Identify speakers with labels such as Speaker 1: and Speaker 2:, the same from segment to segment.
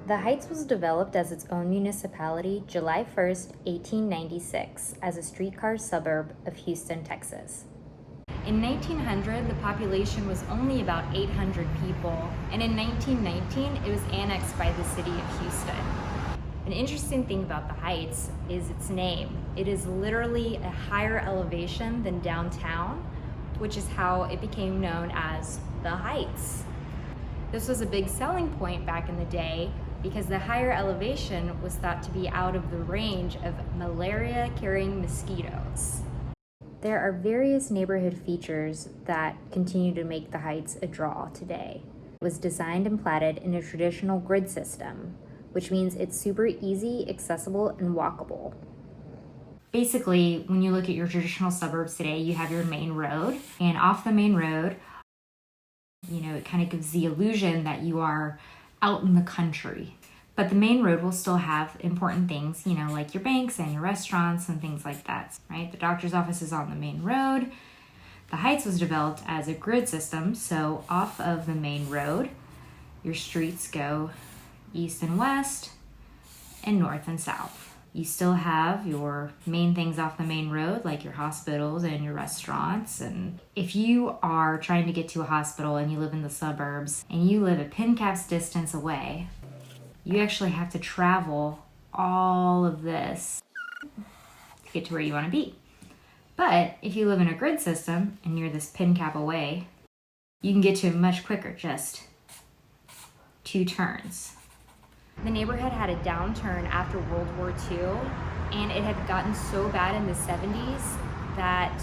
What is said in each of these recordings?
Speaker 1: The Heights was developed as its own municipality July 1st, 1896, as a streetcar suburb of Houston, Texas. In 1900, the population was only about 800 people, and in 1919, it was annexed by the city of Houston. An interesting thing about the Heights is its name. It is literally a higher elevation than downtown, which is how it became known as the Heights. This was a big selling point back in the day because the higher elevation was thought to be out of the range of malaria-carrying mosquitoes. There are various neighborhood features that continue to make the Heights a draw today. It was designed and platted in a traditional grid system, which means it's super easy, accessible, and walkable. Basically, when you look at your traditional suburbs today, you have your main road, and off the main road, it kind of gives the illusion that you are out in the country. But the main road will still have important things, like your banks and your restaurants and things like that, right? The doctor's office is on the main road. The Heights was developed as a grid system, so off of the main road, your streets go east and west and north and south. You still have your main things off the main road, like your hospitals and your restaurants. And if you are trying to get to a hospital and you live in the suburbs and you live a pin cap's distance away, you actually have to travel all of this to get to where you want to be. But if you live in a grid system and you're this pin cap away, you can get to it much quicker, just 2 turns. The neighborhood had a downturn after World War II, and it had gotten so bad in the 70s that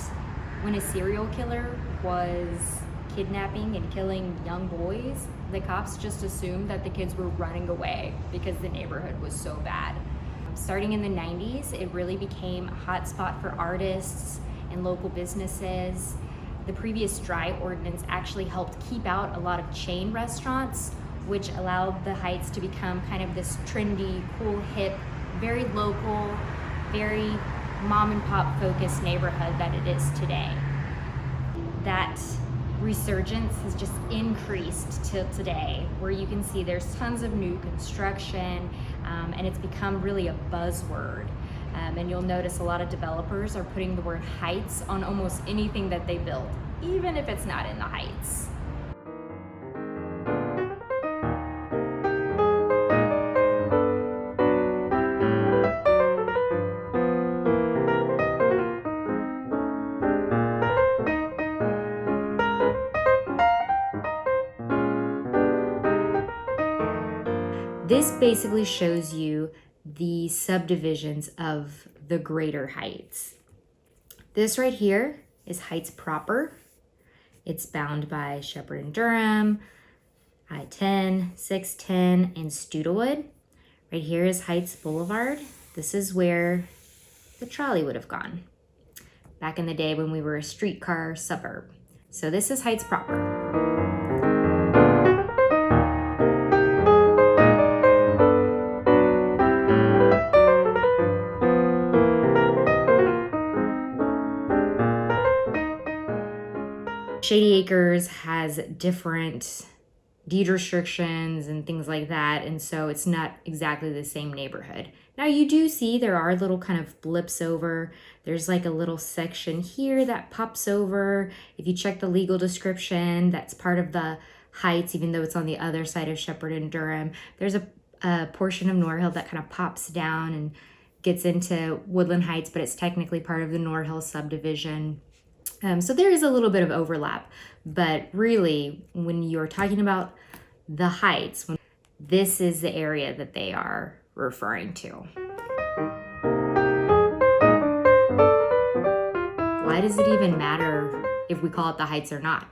Speaker 1: when a serial killer was kidnapping and killing young boys, the cops just assumed that the kids were running away because the neighborhood was so bad. Starting in the 90s, it really became a hot spot for artists and local businesses. The previous dry ordinance actually helped keep out a lot of chain restaurants, which allowed the Heights to become kind of this trendy, cool, hip, very local, very mom and pop focused neighborhood that it is today. That resurgence has just increased till today, where you can see there's tons of new construction, and it's become really a buzzword. And you'll notice a lot of developers are putting the word Heights on almost anything that they build, even if it's not in the Heights. This basically shows you the subdivisions of the Greater Heights. This right here is Heights proper. It's bound by Shepherd and Durham, I-10, 610, and Studewood. Right here is Heights Boulevard. This is where the trolley would have gone back in the day when we were a streetcar suburb. So this is Heights proper. Shady Acres has different deed restrictions and things like that, and so it's not exactly the same neighborhood. Now you do see there are little kind of blips over. There's like a little section here that pops over. If you check the legal description, that's part of the Heights, even though it's on the other side of Shepherd and Durham. There's a portion of Norhill that kind of pops down and gets into Woodland Heights, but it's technically part of the Norhill subdivision. So there is a little bit of overlap, but really when you're talking about the Heights, this is the area that they are referring to. Why does it even matter if we call it the Heights or not?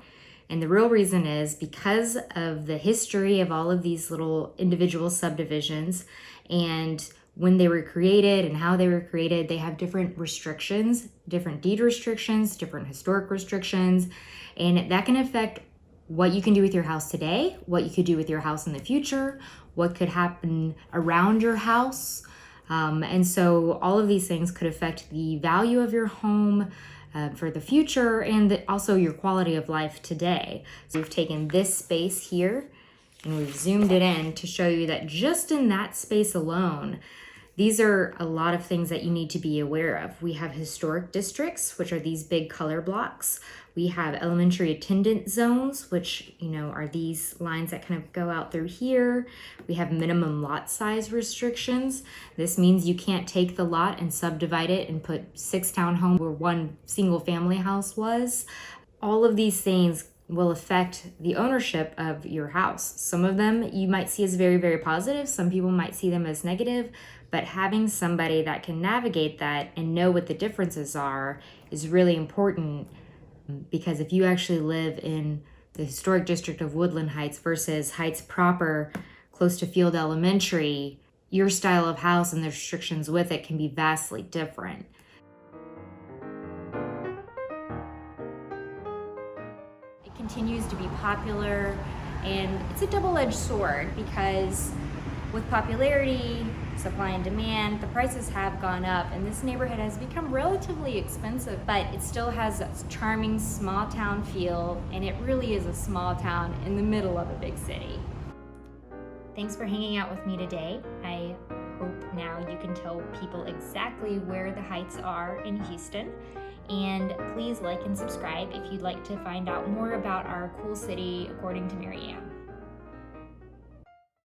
Speaker 1: And the real reason is because of the history of all of these little individual subdivisions, and when they were created and how they were created, they have different restrictions, different deed restrictions, different historic restrictions, and that can affect what you can do with your house today, what you could do with your house in the future, what could happen around your house. And so all of these things could affect the value of your home for the future, and also your quality of life today. So we've taken this space here And we've zoomed it in to show you that just in that space alone, these are a lot of things that you need to be aware of. We have historic districts, which are these big color blocks. We have elementary attendance zones, which, are these lines that kind of go out through here. We have minimum lot size restrictions. This means you can't take the lot and subdivide it and put 6 townhomes where 1 single family house was. All of these things will affect the ownership of your house. Some of them you might see as very, very positive. Some people might see them as negative, but having somebody that can navigate that and know what the differences are is really important, because if you actually live in the historic district of Woodland Heights versus Heights proper, close to Field Elementary, your style of house and the restrictions with it can be vastly different. It continues to be popular, and it's a double-edged sword because with popularity, supply and demand, the prices have gone up, and this neighborhood has become relatively expensive, but it still has a charming small town feel, and it really is a small town in the middle of a big city. Thanks for hanging out with me today. I hope now you can tell people exactly where the Heights are in Houston. And please like and subscribe if you'd like to find out more about our cool city according to Mary Ann.